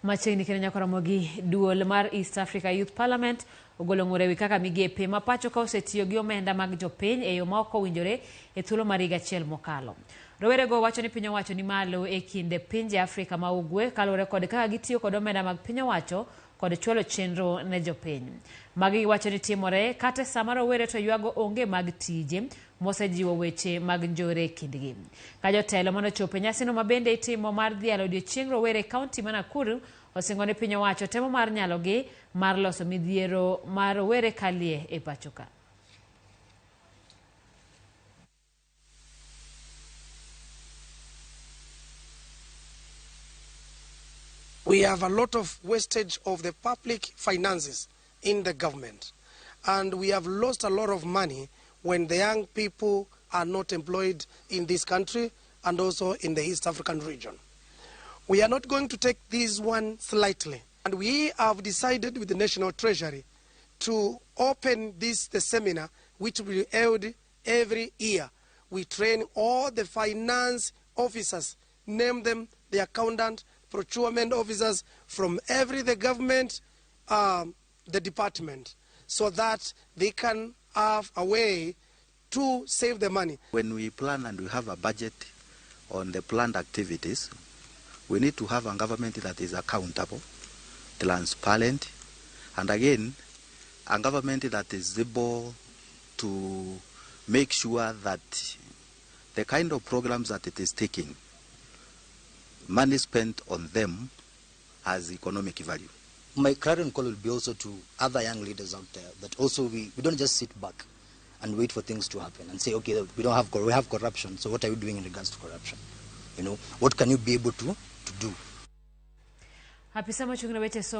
Machiegni kendo nyako Ramogi duol mar East Africa Youth Parliament ogolo ng'ur ewi kaka migepe ma pacho ka osetiyo gi omenda mag jopiny e yo ma ok owinjore e thuolo mar higa achiel mokalo. Rowere go wacho ni piny owacho ni malo e kinde pinje Afrika ma ugwe kaluwore kod kaka gitiyo kod omenda mag piny owacho kod chwalo chenro ne jopiny. Magi wacho ni timore kata sama rowere to yuago onge mag tije mosejiwo weche mag njore kindgi. Ka jotelo mondo chope nyasino mabende itimo mar dhialo odiochieng' rowere kaunti ma Nakuru osingo ni piny owacho temo mar nyalogi mar loso midhiero mar rowere kalie e pachoka. We have a lot of wastage of the public finances in the government, and we have lost a lot of money when the young people are not employed in this country and also in the East African region. We are not going to take this one slightly, and we have decided with the National Treasury to open the seminar which will be held every year. We train all the finance officers, name them the accountant, procurement officers from the government, the department, so that they can have a way to save the money. When we plan and we have a budget on the planned activities, we need to have a government that is accountable, transparent, and again, a government that is able to make sure that the kind of programs that it is taking, money spent on them has economic value. My clarion call will be also to other young leaders out there that also we don't just sit back and wait for things to happen and say, okay, we have corruption, so what are you doing in regards to corruption? You know, what can you be able to do?